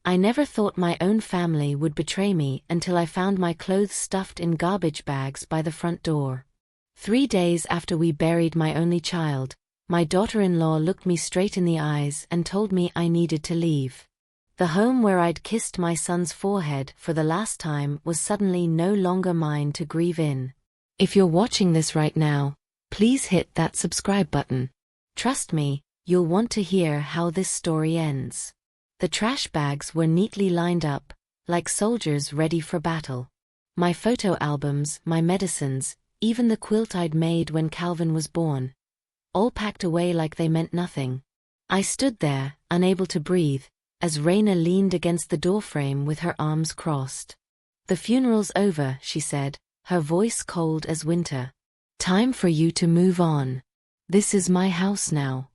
I never thought my own family would betray me until I found my clothes stuffed in garbage bags by the front door. 3 days after we buried my only child, my daughter-in-law looked me straight in the eyes and told me I needed to leave. The home where I'd kissed my son's forehead for the last time was suddenly no longer mine to grieve in. If you're watching this right now, please hit that subscribe button. Trust me, you'll want to hear how this story ends. The trash bags were neatly lined up, like soldiers ready for battle. My photo albums, my medicines, even the quilt I'd made when Calvin was born, all packed away like they meant nothing. I stood there, unable to breathe, as Raina leaned against the doorframe with her arms crossed. "The funeral's over," she said, her voice cold as winter. "Time for you to move on. This is my house now."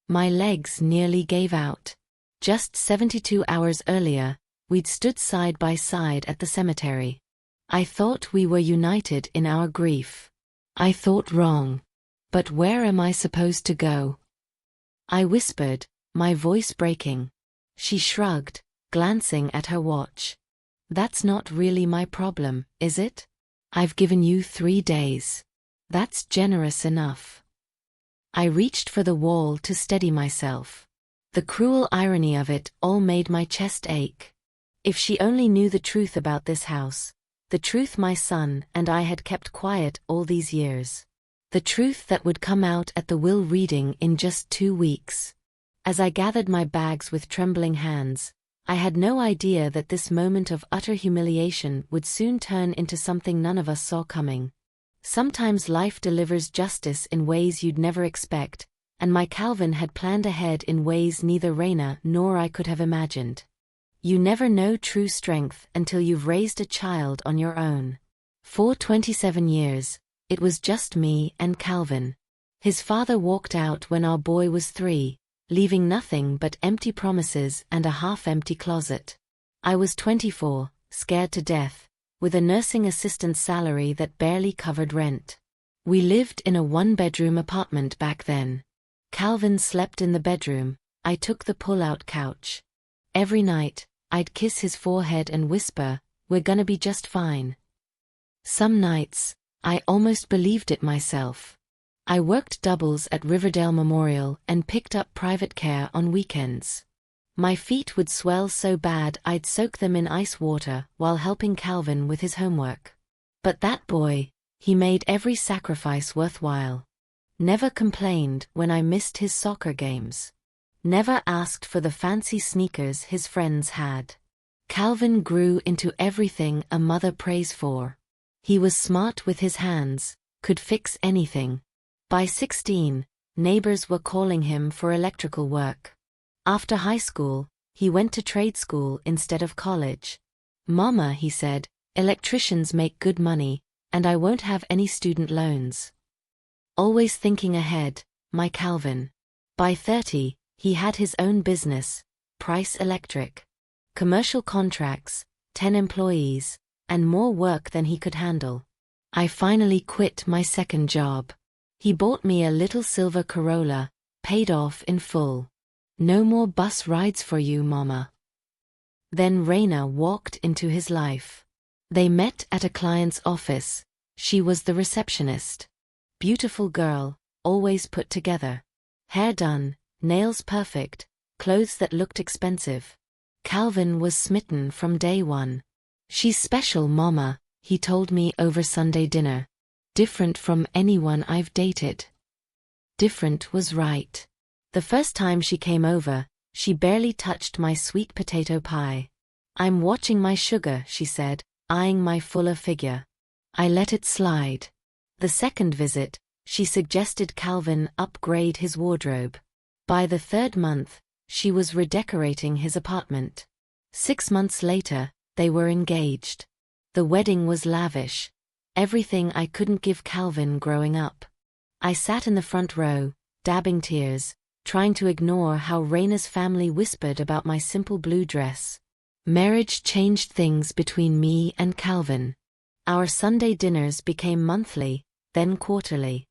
My legs nearly gave out. Just 72 hours earlier, we'd stood side by side at the cemetery. I thought we were united in our grief. I thought wrong. But where am I supposed to go? I whispered, my voice breaking. She shrugged, glancing at her watch. "That's not really my problem, is it? I've given you 3 days. That's generous enough." I reached for the wall to steady myself. The cruel irony of it all made my chest ache. If she only knew the truth about this house, the truth my son and I had kept quiet all these years. The truth that would come out at the will reading in just 2 weeks. As I gathered my bags with trembling hands, I had no idea that this moment of utter humiliation would soon turn into something none of us saw coming. Sometimes life delivers justice in ways you'd never expect, and my Calvin had planned ahead in ways neither Raina nor I could have imagined. You never know true strength until you've raised a child on your own. For 27 years, it was just me and Calvin. His father walked out when our boy was 3, leaving nothing but empty promises and a half-empty closet. I was 24, scared to death, with a nursing assistant's salary that barely covered rent. We lived in a 1-bedroom apartment back then. Calvin slept in the bedroom, I took the pull-out couch. Every night, I'd kiss his forehead and whisper, "We're gonna be just fine." Some nights, I almost believed it myself. I worked doubles at Riverdale Memorial and picked up private care on weekends. My feet would swell so bad I'd soak them in ice water while helping Calvin with his homework. But that boy, he made every sacrifice worthwhile. Never complained when I missed his soccer games. Never asked for the fancy sneakers his friends had. Calvin grew into everything a mother prays for. He was smart with his hands, could fix anything. By 16, neighbors were calling him for electrical work. After high school, he went to trade school instead of college. "Mama," he said, "electricians make good money, and I won't have any student loans." Always thinking ahead, my Calvin. By 30, he had his own business, Price Electric. Commercial contracts, 10 employees, and more work than he could handle. I finally quit my second job. He bought me a little silver Corolla, paid off in full. "No more bus rides for you, Mama." Then Raina walked into his life. They met at a client's office. She was the receptionist. Beautiful girl, always put together. Hair done, nails perfect, clothes that looked expensive. Calvin was smitten from day one. "She's special, Mama," he told me over Sunday dinner. "Different from anyone I've dated." Different was right. The first time she came over, she barely touched my sweet potato pie. "I'm watching my sugar," she said, eyeing my fuller figure. I let it slide. The second visit, she suggested Calvin upgrade his wardrobe. By the 3rd month, she was redecorating his apartment. 6 months later, they were engaged. The wedding was lavish. Everything I couldn't give Calvin growing up. I sat in the front row, dabbing tears, trying to ignore how Raina's family whispered about my simple blue dress. Marriage changed things between me and Calvin. Our Sunday dinners became monthly, then quarterly.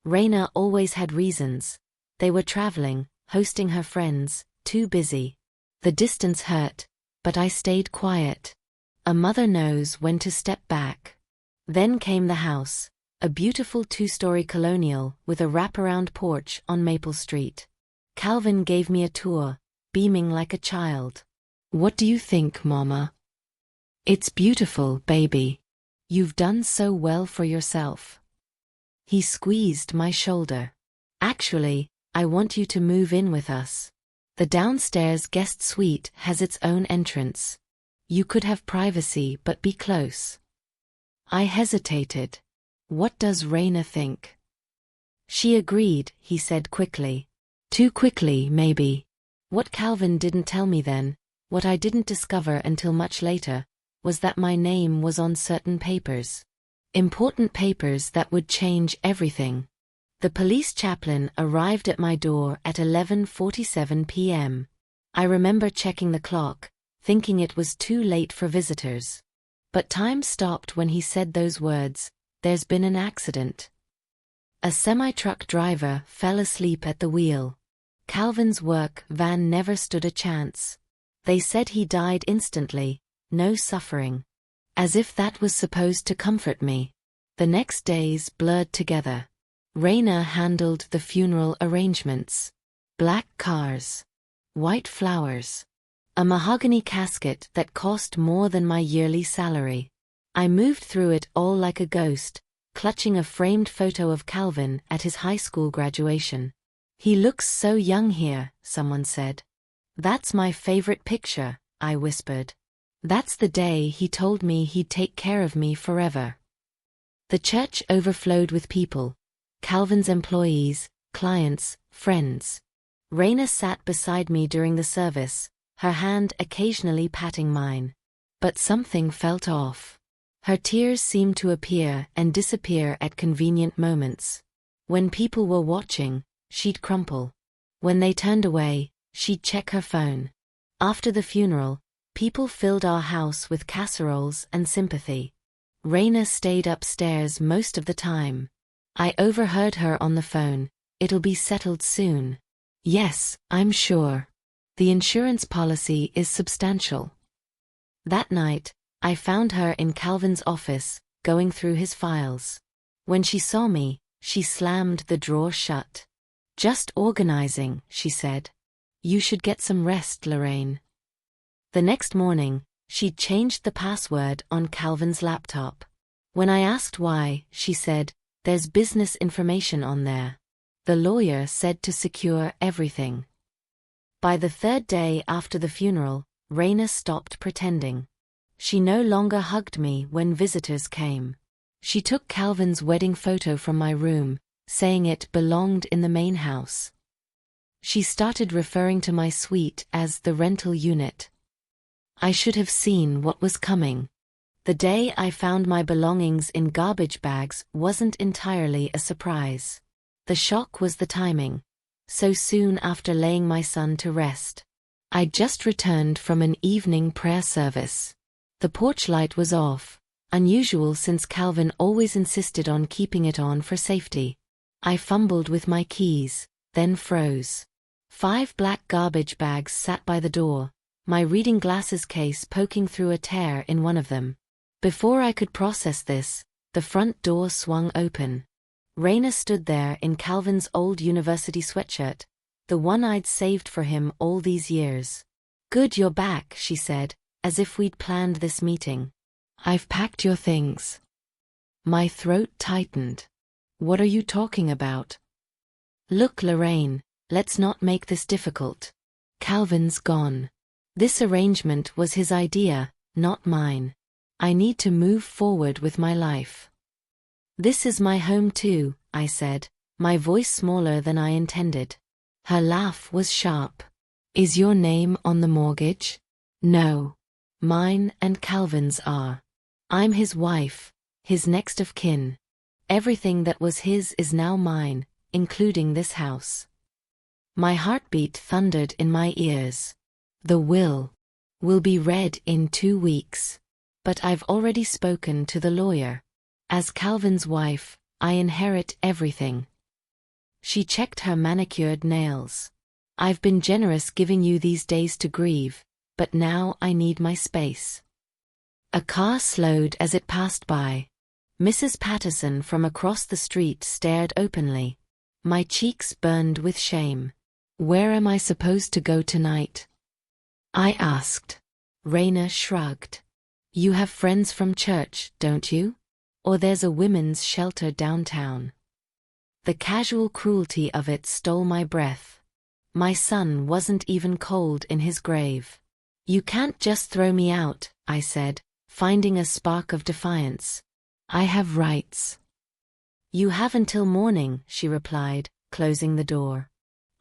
Raina always had reasons. They were traveling, hosting her friends, too busy. The distance hurt, but I stayed quiet. A mother knows when to step back. Then came the house, a beautiful two-story colonial with a wraparound porch on Maple Street. Calvin gave me a tour, beaming like a child. "What do you think, Mama?" "It's beautiful, baby. You've done so well for yourself." He squeezed my shoulder. "Actually, I want you to move in with us. The downstairs guest suite has its own entrance. You could have privacy but be close." I hesitated. "What does Raina think?" "She agreed," he said quickly. Too quickly, maybe. What Calvin didn't tell me then, what I didn't discover until much later, was that my name was on certain papers. Important papers that would change everything. The police chaplain arrived at my door at 11:47 p.m. I remember checking the clock, thinking it was too late for visitors. But time stopped when he said those words, "There's been an accident." A semi-truck driver fell asleep at the wheel. Calvin's work van never stood a chance. They said he died instantly, no suffering. As if that was supposed to comfort me. The next days blurred together. Raina handled the funeral arrangements. Black cars. White flowers. A mahogany casket that cost more than my yearly salary. I moved through it all like a ghost, clutching a framed photo of Calvin at his high school graduation. "He looks so young here," someone said. "That's my favorite picture," I whispered. "That's the day he told me he'd take care of me forever." The church overflowed with people. Calvin's employees, clients, friends. Raina sat beside me during the service, her hand occasionally patting mine. But something felt off. Her tears seemed to appear and disappear at convenient moments. When people were watching, she'd crumple. When they turned away, she'd check her phone. After the funeral, people filled our house with casseroles and sympathy. Raina stayed upstairs most of the time. I overheard her on the phone, "It'll be settled soon." "Yes, I'm sure. The insurance policy is substantial." That night, I found her in Calvin's office, going through his files. When she saw me, she slammed the drawer shut. "Just organizing," she said. "You should get some rest, Lorraine." The next morning, she'd changed the password on Calvin's laptop. When I asked why, she said, "There's business information on there. The lawyer said to secure everything." By the third day after the funeral, Raina stopped pretending. She no longer hugged me when visitors came. She took Calvin's wedding photo from my room, saying it belonged in the main house. She started referring to my suite as the rental unit. I should have seen what was coming. The day I found my belongings in garbage bags wasn't entirely a surprise. The shock was the timing. So soon after laying my son to rest. I'd just returned from an evening prayer service. The porch light was off, unusual since Calvin always insisted on keeping it on for safety. I fumbled with my keys, then froze. 5 black garbage bags sat by the door, my reading glasses case poking through a tear in one of them. Before I could process this, the front door swung open. Raina stood there in Calvin's old university sweatshirt, the one I'd saved for him all these years. "Good you're back," she said, as if we'd planned this meeting. "I've packed your things." My throat tightened. "What are you talking about?" "Look, Lorraine, let's not make this difficult. Calvin's gone. This arrangement was his idea, not mine. I need to move forward with my life." "This is my home too," I said, my voice smaller than I intended. Her laugh was sharp. "Is your name on the mortgage?" "No. Mine and Calvin's are. I'm his wife, his next of kin. Everything that was his is now mine, including this house." My heartbeat thundered in my ears. "The will be read in 2 weeks. But I've already spoken to the lawyer. As Calvin's wife, I inherit everything." She checked her manicured nails. I've been generous giving you these days to grieve, but now I need my space. A car slowed as it passed by. Mrs. Patterson from across the street stared openly. My cheeks burned with shame. Where am I supposed to go tonight? I asked. Raina shrugged. You have friends from church, don't you? Or there's a women's shelter downtown. The casual cruelty of it stole my breath. My son wasn't even cold in his grave. You can't just throw me out, I said, finding a spark of defiance. I have rights. You have until morning, she replied, closing the door.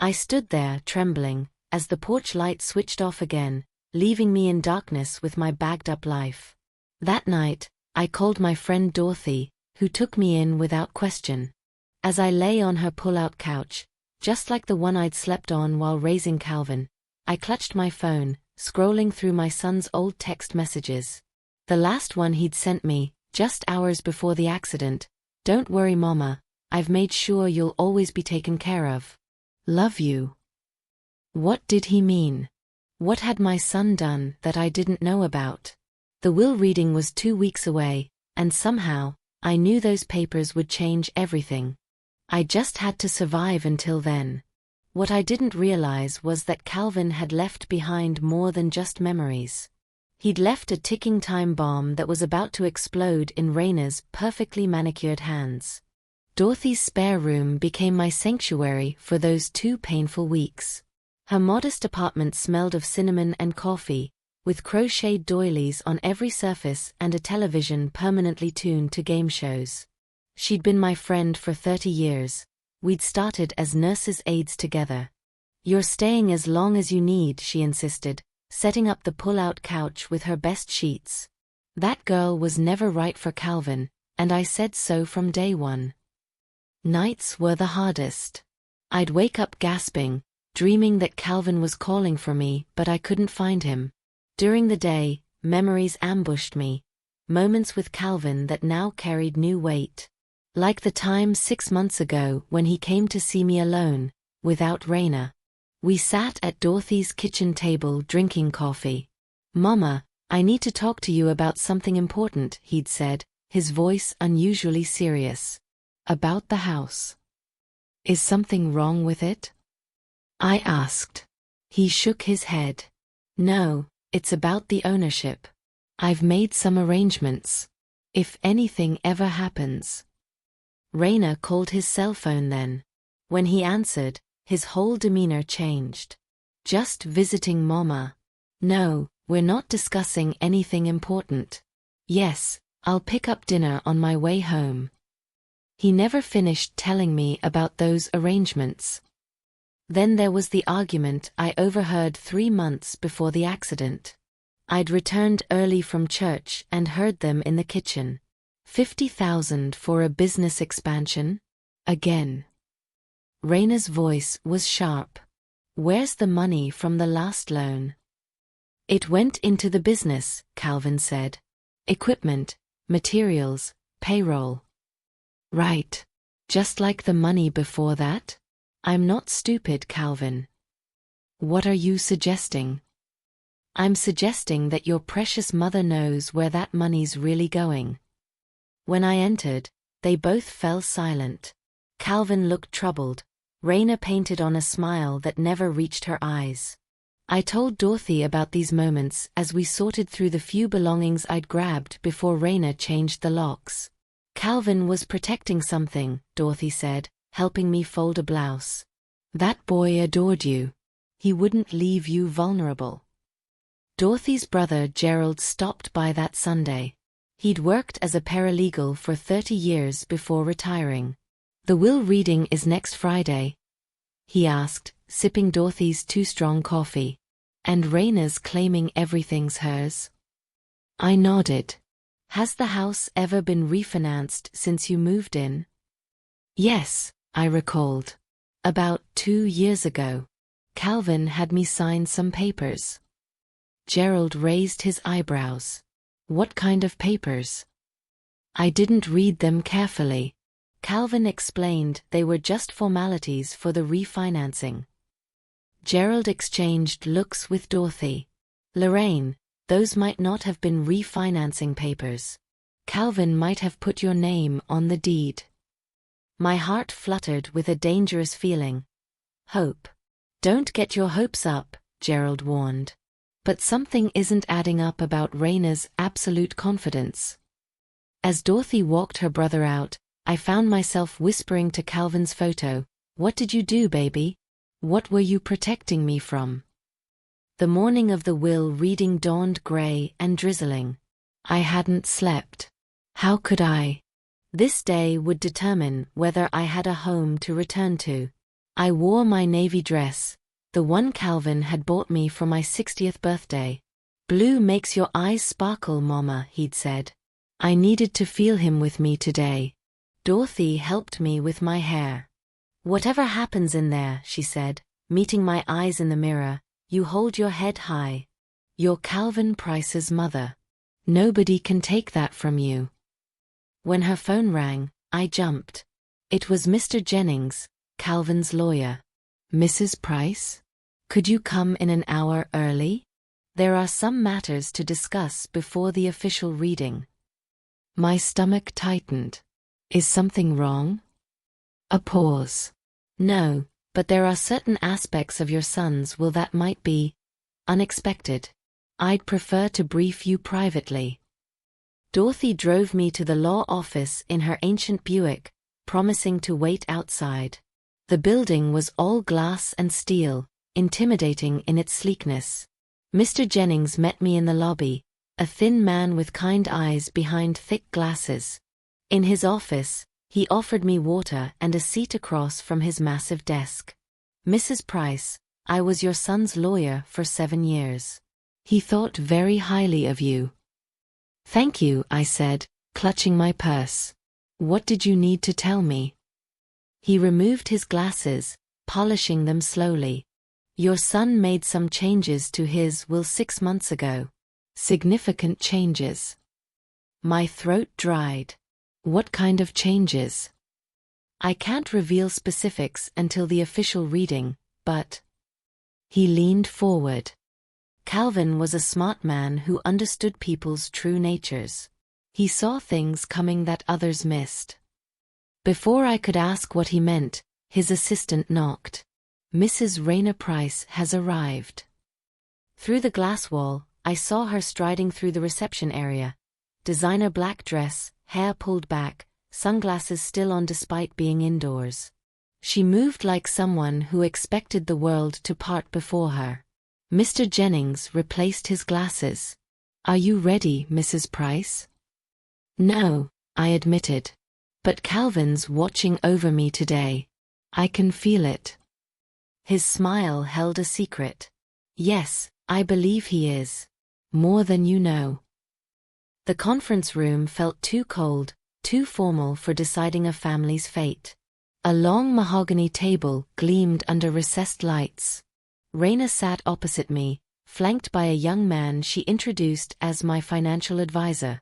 I stood there, trembling, as the porch light switched off again, leaving me in darkness with my bagged-up life. That night, I called my friend Dorothy, who took me in without question. As I lay on her pull-out couch, just like the one I'd slept on while raising Calvin, I clutched my phone, scrolling through my son's old text messages. The last one he'd sent me, just hours before the accident. Don't worry, Mama, I've made sure you'll always be taken care of. Love you. What did he mean? What had my son done that I didn't know about? The will reading was 2 weeks away, and somehow, I knew those papers would change everything. I just had to survive until then. What I didn't realize was that Calvin had left behind more than just memories. He'd left a ticking time bomb that was about to explode in Raina's perfectly manicured hands. Dorothy's spare room became my sanctuary for those 2 painful weeks. Her modest apartment smelled of cinnamon and coffee, with crocheted doilies on every surface and a television permanently tuned to game shows. She'd been my friend for 30 years. We'd started as nurses' aides together. You're staying as long as you need, she insisted, setting up the pull-out couch with her best sheets. That girl was never right for Calvin, and I said so from day one. Nights were the hardest. I'd wake up gasping, dreaming that Calvin was calling for me, but I couldn't find him. During the day, memories ambushed me, moments with Calvin that now carried new weight. Like the time 6 months ago when he came to see me alone, without Raina. We sat at Dorothy's kitchen table drinking coffee. Mama, I need to talk to you about something important, he'd said, his voice unusually serious. About the house. Is something wrong with it? I asked. He shook his head. No, it's about the ownership. I've made some arrangements. If anything ever happens. Raina called his cell phone then. When he answered, his whole demeanor changed. Just visiting Mama. No, we're not discussing anything important. Yes, I'll pick up dinner on my way home. He never finished telling me about those arrangements. Then there was the argument I overheard 3 months before the accident. I'd returned early from church and heard them in the kitchen. 50,000 for a business expansion? Again. Raina's voice was sharp. Where's the money from the last loan? It went into the business, Calvin said. Equipment, materials, payroll. Right. Just like the money before that? I'm not stupid, Calvin. What are you suggesting? I'm suggesting that your precious mother knows where that money's really going. When I entered, they both fell silent. Calvin looked troubled. Raina painted on a smile that never reached her eyes. I told Dorothy about these moments as we sorted through the few belongings I'd grabbed before Raina changed the locks. Calvin was protecting something, Dorothy said, helping me fold a blouse. That boy adored you. He wouldn't leave you vulnerable. Dorothy's brother Gerald stopped by that Sunday. He'd worked as a paralegal for 30 years before retiring. The will reading is next Friday? He asked, sipping Dorothy's too strong coffee. And Raina's claiming everything's hers? I nodded. Has the house ever been refinanced since you moved in? Yes, I recalled. About 2 years ago. Calvin had me sign some papers. Gerald raised his eyebrows. What kind of papers? I didn't read them carefully. Calvin explained they were just formalities for the refinancing. Gerald exchanged looks with Dorothy. Lorraine, those might not have been refinancing papers. Calvin might have put your name on the deed. My heart fluttered with a dangerous feeling. Hope. Don't get your hopes up, Gerald warned. But something isn't adding up about Raina's absolute confidence. As Dorothy walked her brother out, I found myself whispering to Calvin's photo, "What did you do, baby? What were you protecting me from?" The morning of the will reading dawned grey and drizzling. I hadn't slept. How could I? This day would determine whether I had a home to return to. I wore my navy dress, the one Calvin had bought me for my 60th birthday. "Blue makes your eyes sparkle, Mama," he'd said. I needed to feel him with me today. Dorothy helped me with my hair. "Whatever happens in there," she said, meeting my eyes in the mirror, "you hold your head high. You're Calvin Price's mother. Nobody can take that from you." When her phone rang, I jumped. It was Mr. Jennings, Calvin's lawyer. "Mrs. Price? Could you come in an hour early? There are some matters to discuss before the official reading." My stomach tightened. "Is something wrong?" A pause. "No, but there are certain aspects of your son's will that might be unexpected. I'd prefer to brief you privately." Dorothy drove me to the law office in her ancient Buick, promising to wait outside. The building was all glass and steel, intimidating in its sleekness. Mr. Jennings met me in the lobby, a thin man with kind eyes behind thick glasses. In his office, he offered me water and a seat across from his massive desk. "Mrs. Price, I was your son's lawyer for 7 years. He thought very highly of you." "Thank you," I said, clutching my purse. "What did you need to tell me?" He removed his glasses, polishing them slowly. "Your son made some changes to his will 6 months ago. Significant changes." My throat dried. "What kind of changes?" "I can't reveal specifics until the official reading, but—" He leaned forward. Calvin was a smart man who understood people's true natures. He saw things coming that others missed. Before I could ask what he meant, his assistant knocked. "Mrs. Raina Price has arrived." Through the glass wall, I saw her striding through the reception area. Designer black dress, hair pulled back, sunglasses still on despite being indoors. She moved like someone who expected the world to part before her. Mr. Jennings replaced his glasses. "Are you ready, Mrs. Price?" "No," I admitted. "But Calvin's watching over me today. I can feel it." His smile held a secret. "Yes, I believe he is. More than you know." The conference room felt too cold, too formal for deciding a family's fate. A long mahogany table gleamed under recessed lights. Raina sat opposite me, flanked by a young man she introduced as my financial advisor.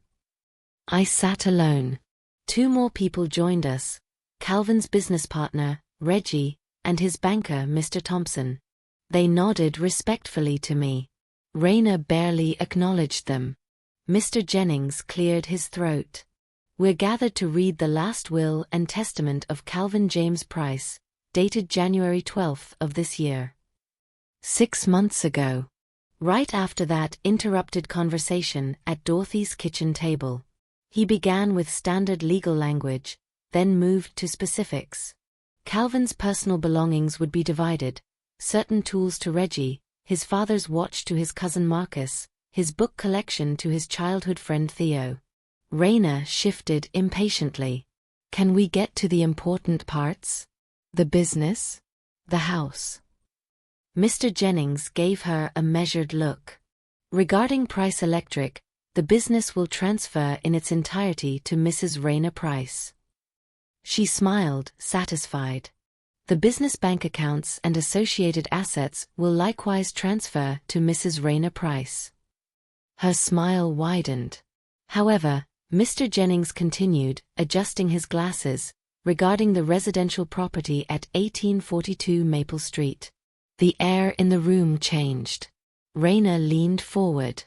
I sat alone. 2 more people joined us, Calvin's business partner, Reggie, and his banker, Mr. Thompson. They nodded respectfully to me. Raina barely acknowledged them. Mr. Jennings cleared his throat. "We're gathered to read the last will and testament of Calvin James Price, dated January 12th of this year. 6 months ago." Right after that interrupted conversation at Dorothy's kitchen table. He began with standard legal language, then moved to specifics. Calvin's personal belongings would be divided, certain tools to Reggie, his father's watch to his cousin Marcus, his book collection to his childhood friend Theo. Raina shifted impatiently. "Can we get to the important parts? The business? The house?" Mr. Jennings gave her a measured look. "Regarding Price Electric, the business will transfer in its entirety to Mrs. Raina Price." She smiled, satisfied. "The business bank accounts and associated assets will likewise transfer to Mrs. Raina Price." Her smile widened. However, Mr. Jennings continued, adjusting his glasses, regarding the residential property at 1842 Maple Street. The air in the room changed. Raina leaned forward.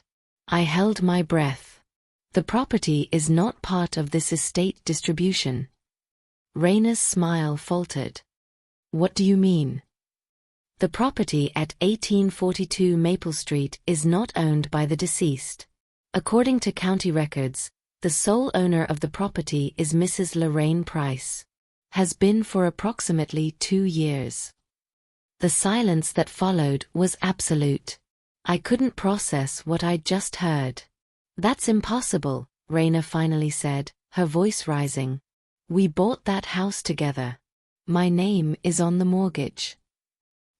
I held my breath. The property is not part of this estate distribution. Raina's smile faltered. What do you mean? The property at 1842 Maple Street is not owned by the deceased. According to county records, the sole owner of the property is Mrs. Lorraine Price. Has been for approximately 2 years. The silence that followed was absolute. I couldn't process what I'd just heard. That's impossible, Raina finally said, her voice rising. We bought that house together. My name is on the mortgage.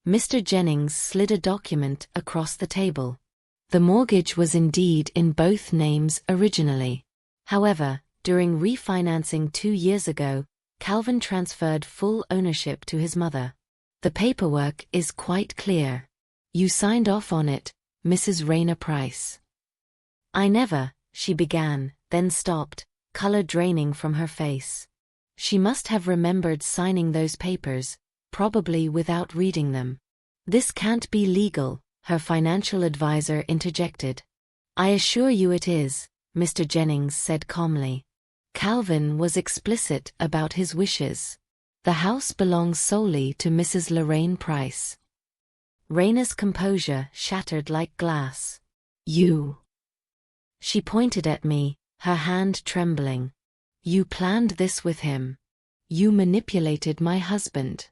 Mr. Jennings slid a document across the table. The mortgage was indeed in both names originally. However, during refinancing 2 years ago, Calvin transferred full ownership to his mother. The paperwork is quite clear. You signed off on it, Mrs. Raina Price. I never, she began, then stopped, color draining from her face. She must have remembered signing those papers, probably without reading them. This can't be legal, her financial advisor interjected. I assure you it is, Mr. Jennings said calmly. Calvin was explicit about his wishes. The house belongs solely to Mrs. Lorraine Price. Raina's composure shattered like glass. You. She pointed at me, her hand trembling. You planned this with him. You manipulated my husband.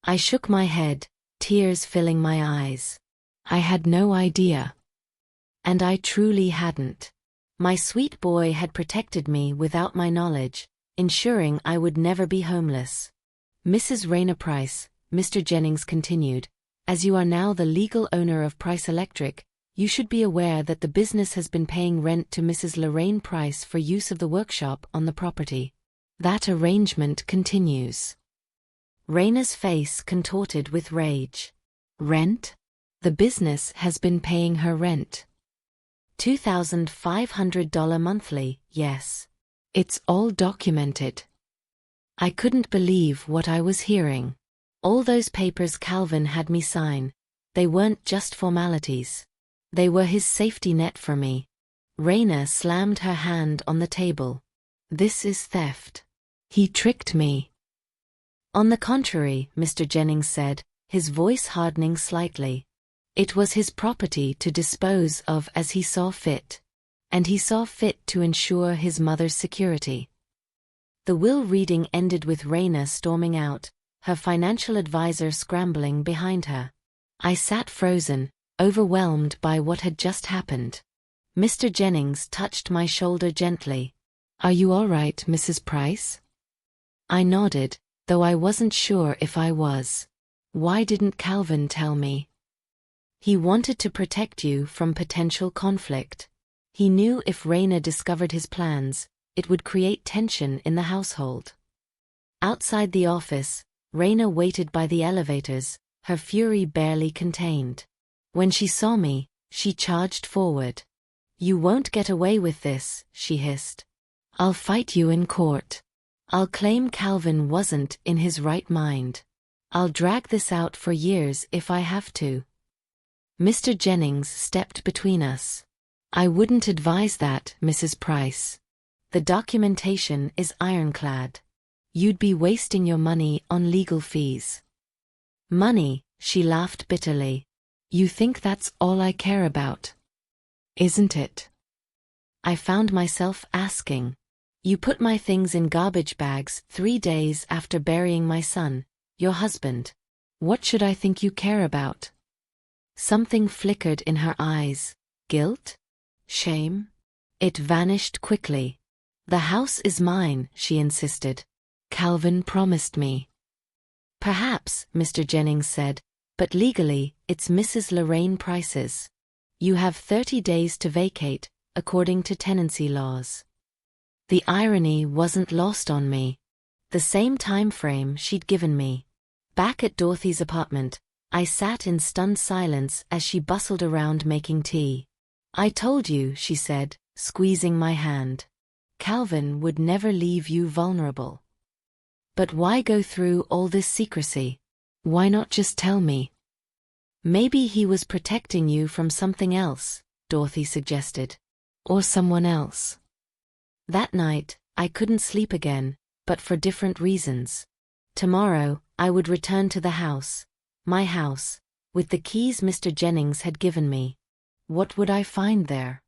I shook my head, tears filling my eyes. I had no idea. And I truly hadn't. My sweet boy had protected me without my knowledge, ensuring I would never be homeless. Mrs. Raina Price, Mr. Jennings continued, as you are now the legal owner of Price Electric, you should be aware that the business has been paying rent to Mrs. Lorraine Price for use of the workshop on the property. That arrangement continues. Raina's face contorted with rage. Rent? The business has been paying her rent. $2,500 monthly, yes. It's all documented. I couldn't believe what I was hearing. All those papers Calvin had me sign, they weren't just formalities. They were his safety net for me. Raina slammed her hand on the table. This is theft. He tricked me. On the contrary, Mr. Jennings said, his voice hardening slightly. It was his property to dispose of as he saw fit. And he saw fit to ensure his mother's security. The will reading ended with Raina storming out, her financial advisor scrambling behind her. I sat frozen, overwhelmed by what had just happened. Mr. Jennings touched my shoulder gently. Are you all right, Mrs. Price? I nodded, though I wasn't sure if I was. Why didn't Calvin tell me? He wanted to protect you from potential conflict. He knew if Raina discovered his plans, it would create tension in the household. Outside the office, Raina waited by the elevators, her fury barely contained. When she saw me, she charged forward. You won't get away with this, she hissed. I'll fight you in court. I'll claim Calvin wasn't in his right mind. I'll drag this out for years if I have to. Mr. Jennings stepped between us. I wouldn't advise that, Mrs. Price. The documentation is ironclad. You'd be wasting your money on legal fees. Money, she laughed bitterly. You think that's all I care about? Isn't it? I found myself asking. You put my things in garbage bags 3 days after burying my son, your husband. What should I think you care about? Something flickered in her eyes. Guilt? Shame? It vanished quickly. The house is mine, she insisted. Calvin promised me. Perhaps, Mr. Jennings said, but legally, it's Mrs. Lorraine Price's. You have 30 days to vacate, according to tenancy laws. The irony wasn't lost on me. The same time frame she'd given me. Back at Dorothy's apartment, I sat in stunned silence as she bustled around making tea. I told you, she said, squeezing my hand. Calvin would never leave you vulnerable. But why go through all this secrecy? Why not just tell me? Maybe he was protecting you from something else, Dorothy suggested. Or someone else. That night, I couldn't sleep again, but for different reasons. Tomorrow, I would return to the house, my house, with the keys Mr. Jennings had given me. What would I find there?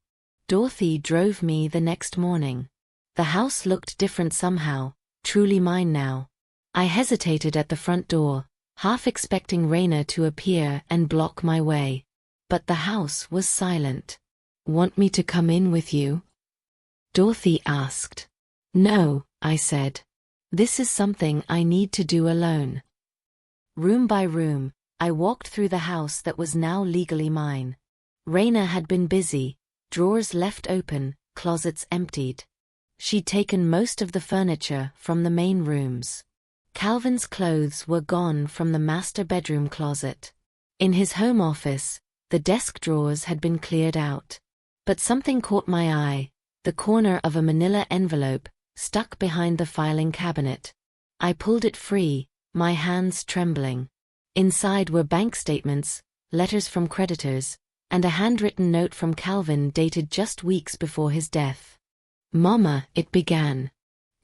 Dorothy drove me the next morning. The house looked different somehow, truly mine now. I hesitated at the front door, half expecting Raina to appear and block my way. But the house was silent. Want me to come in with you? Dorothy asked. No, I said. This is something I need to do alone. Room by room, I walked through the house that was now legally mine. Raina had been busy, drawers left open, closets emptied. She'd taken most of the furniture from the main rooms. Calvin's clothes were gone from the master bedroom closet. In his home office, the desk drawers had been cleared out. But something caught my eye, the corner of a manila envelope, stuck behind the filing cabinet. I pulled it free, my hands trembling. Inside were bank statements, letters from creditors, and a handwritten note from Calvin dated just weeks before his death. Mama, it began.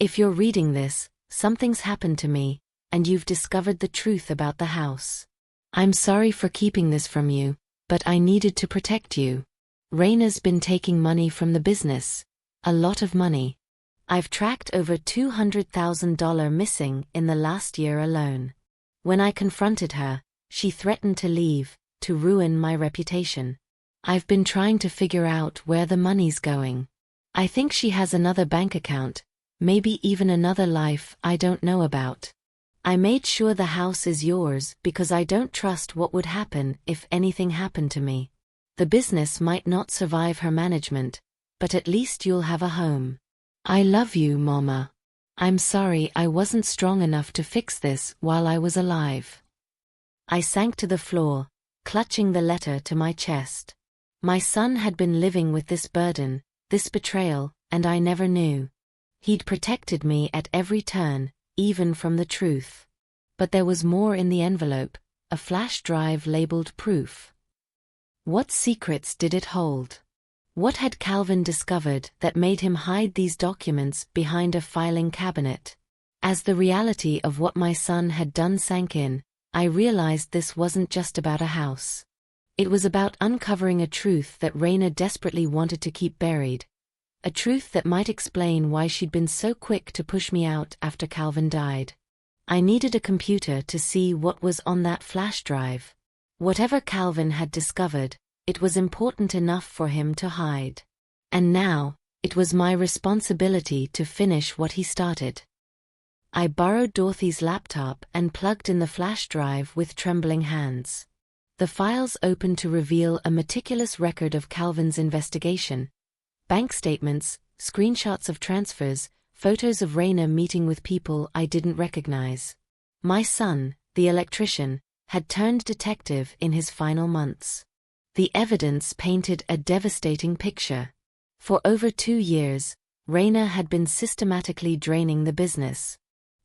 If you're reading this, something's happened to me, and you've discovered the truth about the house. I'm sorry for keeping this from you, but I needed to protect you. Raina's been taking money from the business. A lot of money. I've tracked over $200,000 missing in the last year alone. When I confronted her, she threatened to leave, to ruin my reputation. I've been trying to figure out where the money's going. I think she has another bank account, maybe even another life I don't know about. I made sure the house is yours because I don't trust what would happen if anything happened to me. The business might not survive her management, but at least you'll have a home. I love you, Mama. I'm sorry I wasn't strong enough to fix this while I was alive. I sank to the floor, clutching the letter to my chest. My son had been living with this burden, this betrayal, and I never knew. He'd protected me at every turn, even from the truth. But there was more in the envelope, a flash drive labeled proof. What secrets did it hold? What had Calvin discovered that made him hide these documents behind a filing cabinet? As the reality of what my son had done sank in, I realized this wasn't just about a house. It was about uncovering a truth that Raina desperately wanted to keep buried. A truth that might explain why she'd been so quick to push me out after Calvin died. I needed a computer to see what was on that flash drive. Whatever Calvin had discovered, it was important enough for him to hide. And now, it was my responsibility to finish what he started. I borrowed Dorothy's laptop and plugged in the flash drive with trembling hands. The files opened to reveal a meticulous record of Calvin's investigation. Bank statements, screenshots of transfers, photos of Raina meeting with people I didn't recognize. My son, the electrician, had turned detective in his final months. The evidence painted a devastating picture. For over 2 years, Raina had been systematically draining the business.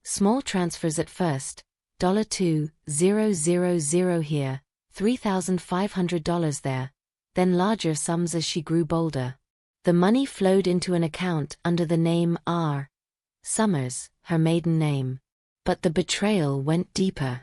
Small transfers at first, $2,000 here, $3,500 there, then larger sums as she grew bolder. The money flowed into an account under the name R. Summers, her maiden name. But the betrayal went deeper.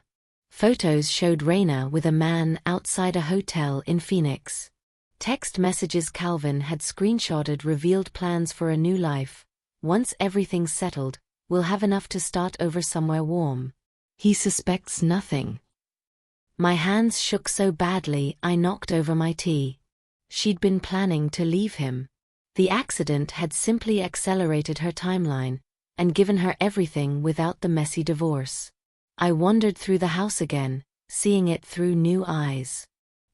Photos showed Raina with a man outside a hotel in Phoenix. Text messages Calvin had screenshotted revealed plans for a new life. Once everything's settled, we'll have enough to start over somewhere warm. He suspects nothing. My hands shook so badly I knocked over my tea. She'd been planning to leave him. The accident had simply accelerated her timeline, and given her everything without the messy divorce. I wandered through the house again, seeing it through new eyes.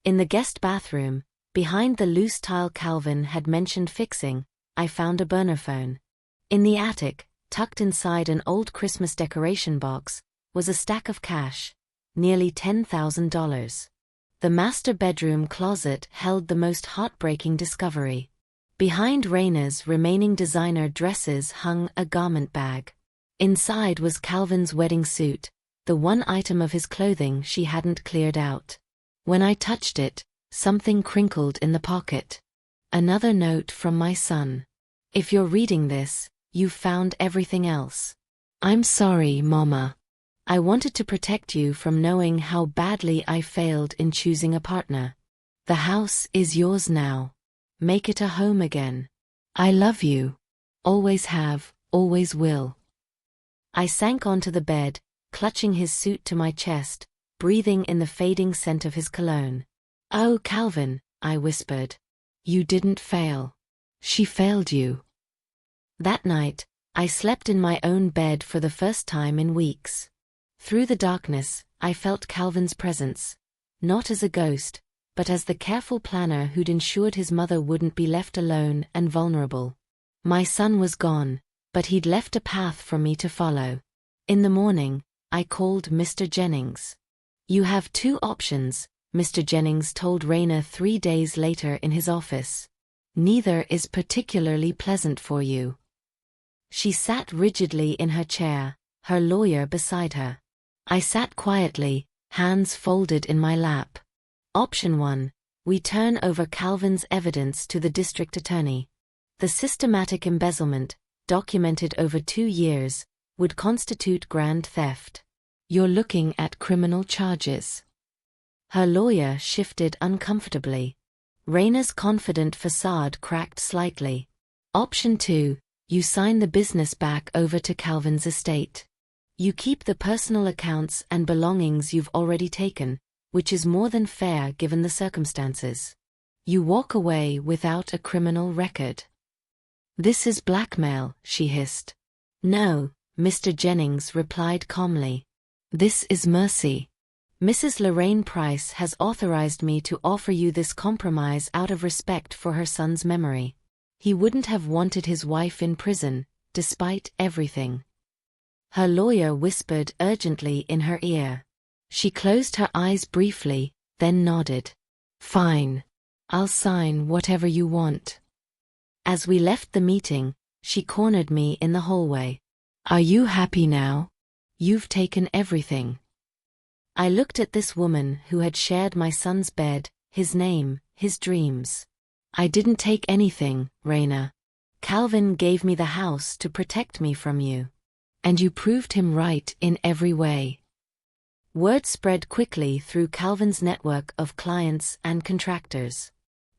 In the guest bathroom, behind the loose tile Calvin had mentioned fixing, I found a burner phone. In the attic, tucked inside an old Christmas decoration box, was a stack of cash, nearly $10,000. The master bedroom closet held the most heartbreaking discovery. Behind Raina's remaining designer dresses hung a garment bag. Inside was Calvin's wedding suit, the one item of his clothing she hadn't cleared out. When I touched it, something crinkled in the pocket. Another note from my son. If you're reading this, you've found everything else. I'm sorry, Mama. I wanted to protect you from knowing how badly I failed in choosing a partner. The house is yours now. Make it a home again. I love you. Always have, always will. I sank onto the bed, clutching his suit to my chest, breathing in the fading scent of his cologne. Oh, Calvin, I whispered. You didn't fail. She failed you. That night, I slept in my own bed for the first time in weeks. Through the darkness, I felt Calvin's presence. Not as a ghost, but as the careful planner who'd ensured his mother wouldn't be left alone and vulnerable. My son was gone, but he'd left a path for me to follow. In the morning, I called Mr. Jennings. You have two options, Mr. Jennings told Raina 3 days later in his office. Neither is particularly pleasant for you. She sat rigidly in her chair, her lawyer beside her. I sat quietly, hands folded in my lap. Option 1. We turn over Calvin's evidence to the district attorney. The systematic embezzlement, documented over 2 years, would constitute grand theft. You're looking at criminal charges. Her lawyer shifted uncomfortably. Raina's confident facade cracked slightly. Option 2. You sign the business back over to Calvin's estate. You keep the personal accounts and belongings you've already taken, which is more than fair given the circumstances. You walk away without a criminal record. This is blackmail, she hissed. No, Mr. Jennings replied calmly. This is mercy. Mrs. Lorraine Price has authorized me to offer you this compromise out of respect for her son's memory. He wouldn't have wanted his wife in prison, despite everything. Her lawyer whispered urgently in her ear. She closed her eyes briefly, then nodded. Fine. I'll sign whatever you want. As we left the meeting, she cornered me in the hallway. Are you happy now? You've taken everything. I looked at this woman who had shared my son's bed, his name, his dreams. I didn't take anything, Raina. Calvin gave me the house to protect me from you. And you proved him right in every way. Word spread quickly through Calvin's network of clients and contractors.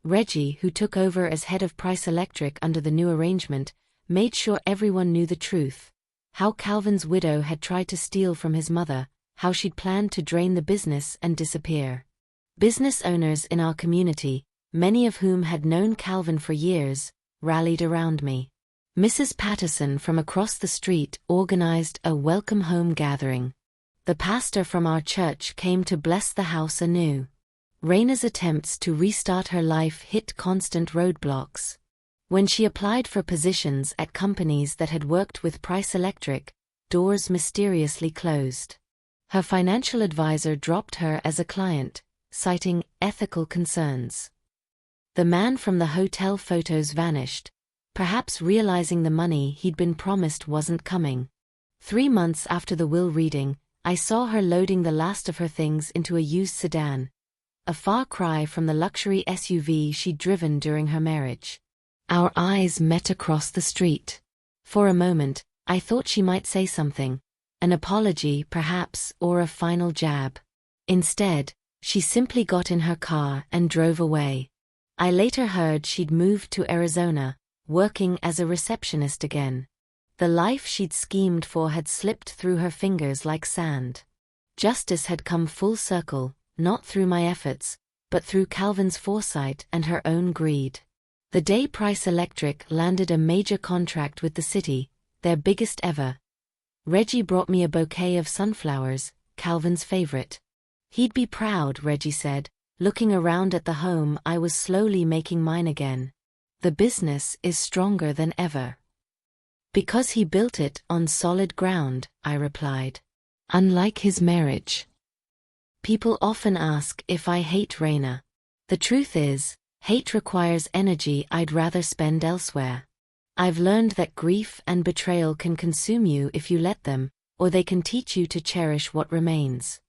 Reggie, who took over as head of Price Electric under the new arrangement, made sure everyone knew the truth. How Calvin's widow had tried to steal from his mother, how she'd planned to drain the business and disappear. Business owners in our community, many of whom had known Calvin for years, rallied around me. Mrs. Patterson from across the street organized a welcome home gathering. The pastor from our church came to bless the house anew. Raina's attempts to restart her life hit constant roadblocks. When she applied for positions at companies that had worked with Price Electric, doors mysteriously closed. Her financial advisor dropped her as a client, citing ethical concerns. The man from the hotel photos vanished, perhaps realizing the money he'd been promised wasn't coming. 3 months after the will reading, I saw her loading the last of her things into a used sedan, a far cry from the luxury SUV she'd driven during her marriage. Our eyes met across the street. For a moment, I thought she might say something, an apology perhaps, or a final jab. Instead, she simply got in her car and drove away. I later heard she'd moved to Arizona, working as a receptionist again. The life she'd schemed for had slipped through her fingers like sand. Justice had come full circle, not through my efforts, but through Calvin's foresight and her own greed. The day Price Electric landed a major contract with the city, their biggest ever, Reggie brought me a bouquet of sunflowers, Calvin's favorite. He'd be proud, Reggie said, looking around at the home I was slowly making mine again. The business is stronger than ever. Because he built it on solid ground, I replied. Unlike his marriage. People often ask if I hate Raina. The truth is, hate requires energy I'd rather spend elsewhere. I've learned that grief and betrayal can consume you if you let them, or they can teach you to cherish what remains.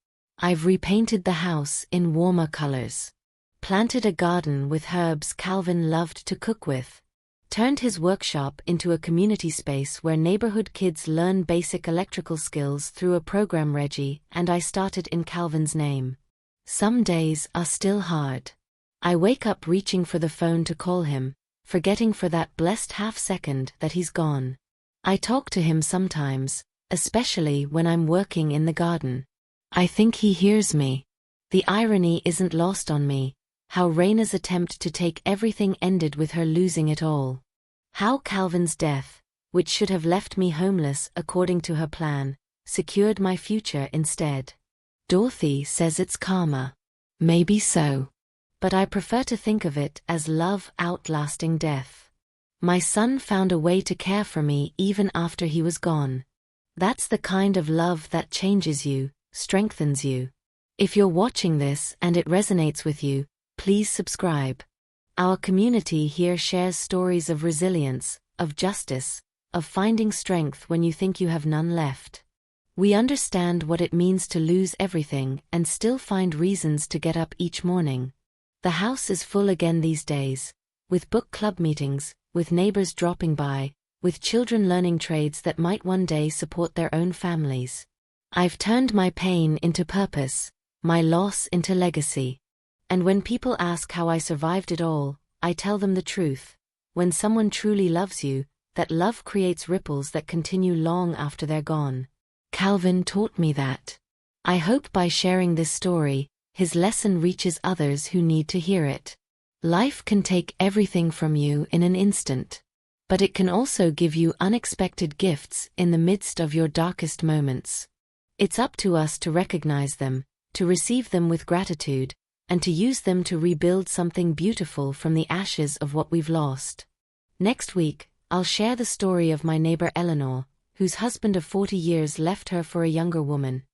I've repainted the house in warmer colors. Planted a garden with herbs Calvin loved to cook with. Turned his workshop into a community space where neighborhood kids learn basic electrical skills through a program Reggie and I started in Calvin's name. Some days are still hard. I wake up reaching for the phone to call him, forgetting for that blessed half-second that he's gone. I talk to him sometimes, especially when I'm working in the garden. I think he hears me. The irony isn't lost on me. How Raina's attempt to take everything ended with her losing it all. How Calvin's death, which should have left me homeless according to her plan, secured my future instead. Dorothy says it's karma. Maybe so. But I prefer to think of it as love outlasting death. My son found a way to care for me even after he was gone. That's the kind of love that changes you, strengthens you. If you're watching this and it resonates with you, please subscribe. Our community here shares stories of resilience, of justice, of finding strength when you think you have none left. We understand what it means to lose everything and still find reasons to get up each morning. The house is full again these days, with book club meetings, with neighbors dropping by, with children learning trades that might one day support their own families. I've turned my pain into purpose, my loss into legacy. And when people ask how I survived it all, I tell them the truth. When someone truly loves you, that love creates ripples that continue long after they're gone. Calvin taught me that. I hope by sharing this story, his lesson reaches others who need to hear it. Life can take everything from you in an instant. But it can also give you unexpected gifts in the midst of your darkest moments. It's up to us to recognize them, to receive them with gratitude, and to use them to rebuild something beautiful from the ashes of what we've lost. Next week, I'll share the story of my neighbor Eleanor, whose husband of 40 years left her for a younger woman,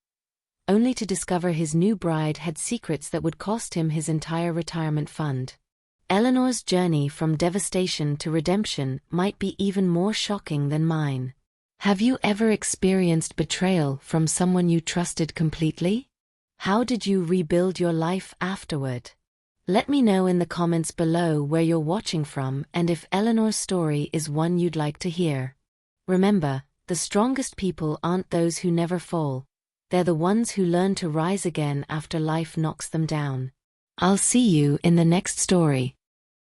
only to discover his new bride had secrets that would cost him his entire retirement fund. Eleanor's journey from devastation to redemption might be even more shocking than mine. Have you ever experienced betrayal from someone you trusted completely? How did you rebuild your life afterward? Let me know in the comments below where you're watching from and if Eleanor's story is one you'd like to hear. Remember, the strongest people aren't those who never fall. They're the ones who learn to rise again after life knocks them down. I'll see you in the next story.